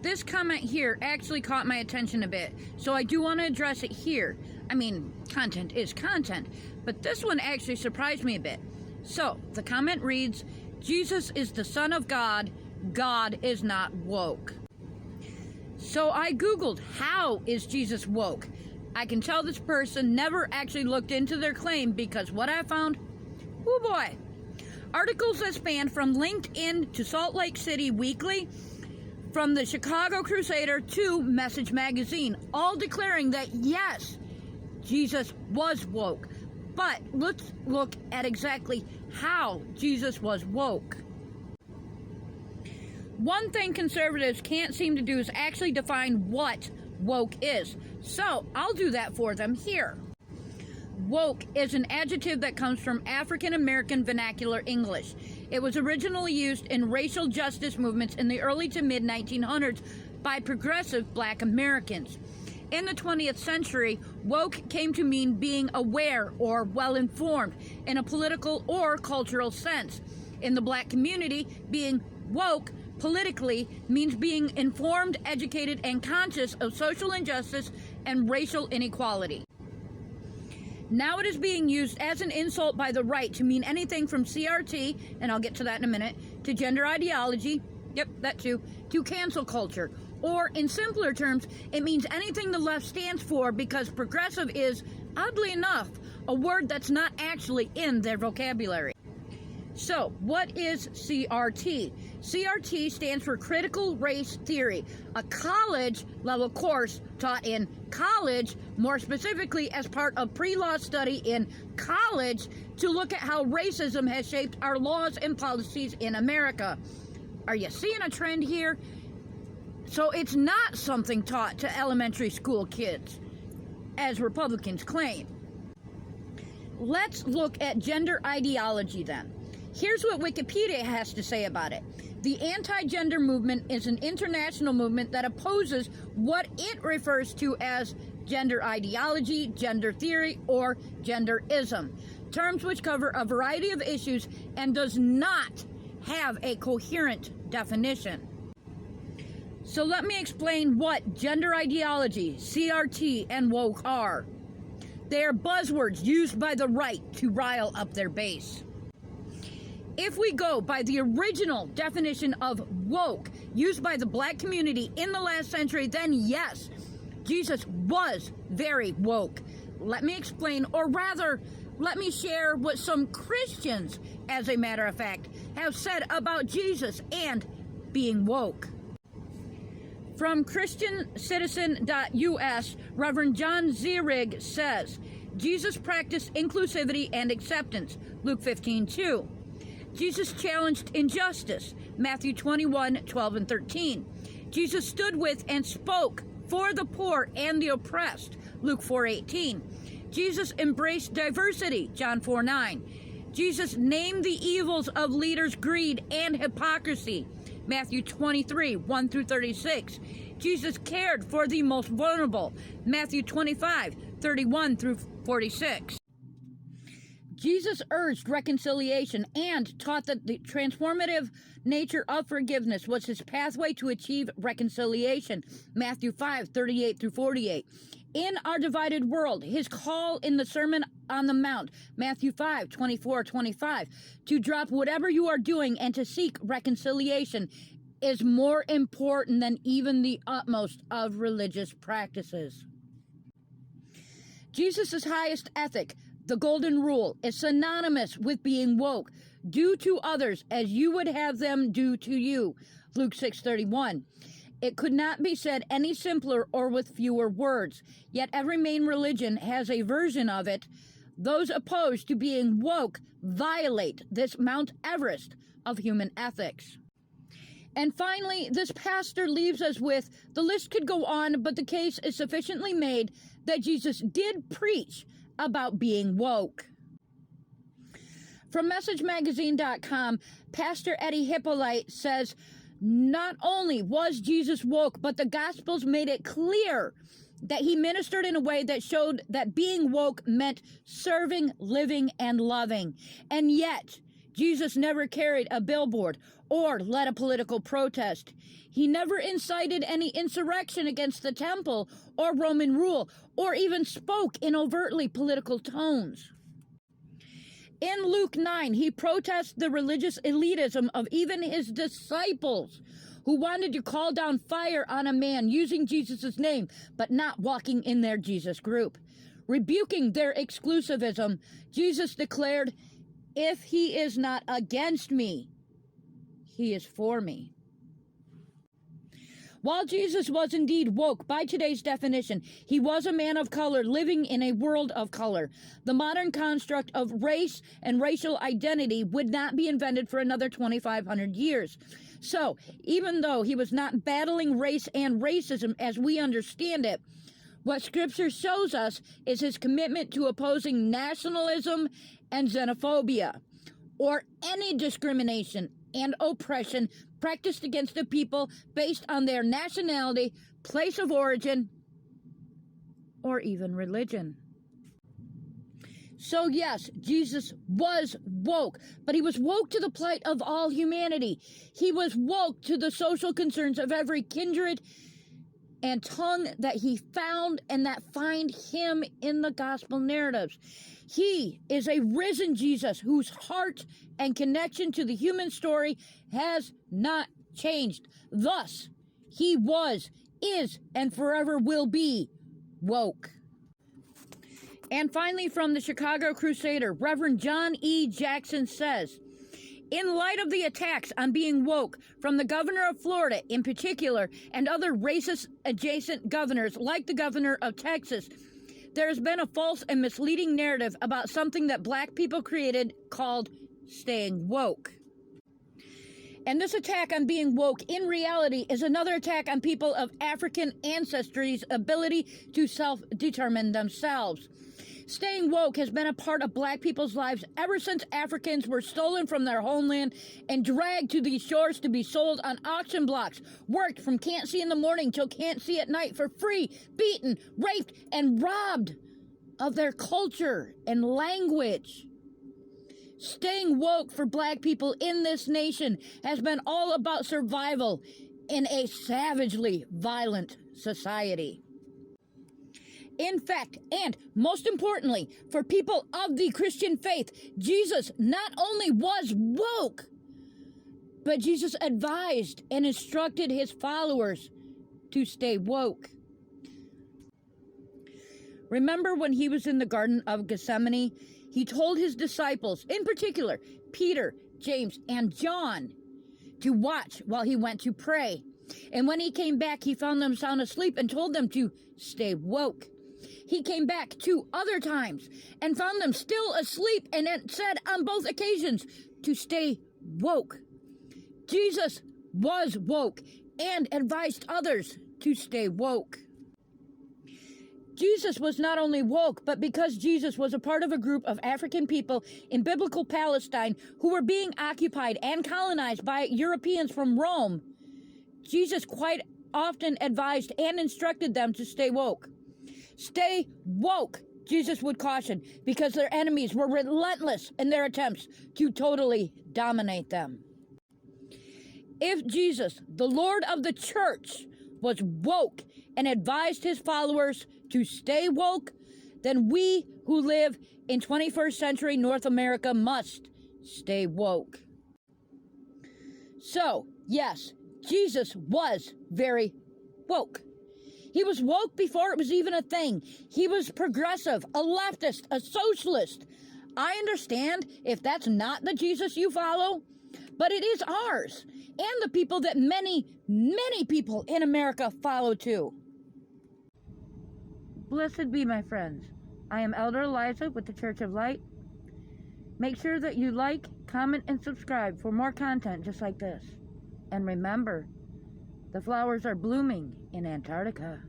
This comment here actually caught my attention a bit, so I do want to address it here. I mean, content is content, but this one actually surprised me a bit. So, the comment reads, Jesus is the Son of God, God is not woke. So I Googled, how is Jesus woke? I can tell this person never actually looked into their claim because what I found, oh boy, articles that span from LinkedIn to Salt Lake City Weekly, from the Chicago Crusader to Message Magazine, all declaring that yes, Jesus was woke. But let's look at exactly how Jesus was woke. One thing conservatives can't seem to do is actually define what woke is. So I'll do that for them here. Woke is an adjective that comes from African American vernacular English. It was originally used in racial justice movements in the early to mid 1900s by progressive black Americans. In the 20th century, woke came to mean being aware or well-informed in a political or cultural sense. In the black community, being woke politically means being informed, educated, and conscious of social injustice and racial inequality. Now it is being used as an insult by the right to mean anything from CRT, and I'll get to that in a minute, to gender ideology, yep, that too, to cancel culture. Or, in simpler terms, it means anything the left stands for because progressive is, oddly enough, a word that's not actually in their vocabulary. So, what is CRT? CRT stands for Critical Race Theory, a college-level course taught in college, more specifically as part of pre-law study in college, to look at how racism has shaped our laws and policies in America. Are you seeing a trend here? So it's not something taught to elementary school kids, as Republicans claim. Let's look at gender ideology then. Here's what Wikipedia has to say about it. The anti-gender movement is an international movement that opposes what it refers to as gender ideology, gender theory, or genderism, terms which cover a variety of issues and does not have a coherent definition. So let me explain what gender ideology, CRT, and woke are. They are buzzwords used by the right to rile up their base. If we go by the original definition of woke used by the black community in the last century, then yes, Jesus was very woke. Let me explain, or rather, let me share what some Christians, as a matter of fact, have said about Jesus and being woke. From ChristianCitizen.us, Reverend John Zierig says, Jesus practiced inclusivity and acceptance, Luke 15:2. Jesus challenged injustice, Matthew 21:12 and 13. Jesus stood with and spoke for the poor and the oppressed, Luke 4:18. Jesus embraced diversity, John 4:9. Jesus named the evils of leaders' greed and hypocrisy, Matthew 23:1 through 36. Jesus cared for the most vulnerable, Matthew 25:31 through 46. Jesus urged reconciliation and taught that the transformative nature of forgiveness was his pathway to achieve reconciliation, Matthew 5:38 through 48. In our divided world, his call in the Sermon on the Mount, Matthew 5:24-25, to drop whatever you are doing and to seek reconciliation is more important than even the utmost of religious practices. Jesus' highest ethic, the golden rule, is synonymous with being woke. Do to others as you would have them do to you, Luke 6:31. It could not be said any simpler or with fewer words, yet every main religion has a version of it. Those opposed to being woke violate this Mount Everest of human ethics. And finally, this pastor leaves us with, the list could go on, but the case is sufficiently made that Jesus did preach about being woke. From MessageMagazine.com, Pastor Eddie Hippolyte says, not only was Jesus woke, but the Gospels made it clear that he ministered in a way that showed that being woke meant serving, living, and loving. And yet, Jesus never carried a billboard or led a political protest. He never incited any insurrection against the temple or Roman rule, or even spoke in overtly political tones. In Luke 9, he protests the religious elitism of even his disciples, who wanted to call down fire on a man using Jesus' name, but not walking in their Jesus group. Rebuking their exclusivism, Jesus declared, "If he is not against me, he is for me." While Jesus was indeed woke by today's definition, he was a man of color living in a world of color. The modern construct of race and racial identity would not be invented for another 2,500 years. So, even though he was not battling race and racism as we understand it, what Scripture shows us is his commitment to opposing nationalism and xenophobia, or any discrimination and oppression practiced against the people based on their nationality, place of origin, or even religion. So yes, Jesus was woke, but he was woke to the plight of all humanity. He was woke to the social concerns of every kindred and tongue that he found and that find him in the gospel narratives. He is a risen Jesus whose heart and connection to the human story has not changed. Thus, he was, is, and forever will be woke. And finally, from the Chicago Crusader, Reverend John E. Jackson says, "In light of the attacks on being woke from the governor of Florida in particular and other racist adjacent governors like the governor of Texas, there has been a false and misleading narrative about something that black people created called staying woke. And this attack on being woke in reality is another attack on people of African ancestry's ability to self-determine themselves. Staying woke has been a part of black people's lives ever since Africans were stolen from their homeland and dragged to these shores to be sold on auction blocks, worked from can't see in the morning till can't see at night for free, beaten, raped, and robbed of their culture and language. Staying woke for black people in this nation has been all about survival in a savagely violent society. In fact, and most importantly, for people of the Christian faith, Jesus not only was woke, but Jesus advised and instructed his followers to stay woke. Remember when he was in the Garden of Gethsemane? He told his disciples, in particular, Peter, James, and John, to watch while he went to pray. And when he came back, he found them sound asleep and told them to stay woke. He came back 2 other times and found them still asleep and said on both occasions to stay woke. Jesus was woke and advised others to stay woke. Jesus was not only woke, but because Jesus was a part of a group of African people in biblical Palestine who were being occupied and colonized by Europeans from Rome, Jesus quite often advised and instructed them to stay woke. Stay woke, Jesus would caution, because their enemies were relentless in their attempts to totally dominate them. If Jesus, the Lord of the church, was woke and advised his followers to stay woke, then we who live in 21st century North America must stay woke. So, yes, Jesus was very woke. He was woke before it was even a thing. He was progressive, a leftist, a socialist. I understand if that's not the Jesus you follow, but it is ours, and the people that many, many people in America follow too. Blessed be, my friends. I am Elder Eliza with the Church of Light. Make sure that you like, comment, and subscribe for more content just like this. And remember, the flowers are blooming in Antarctica.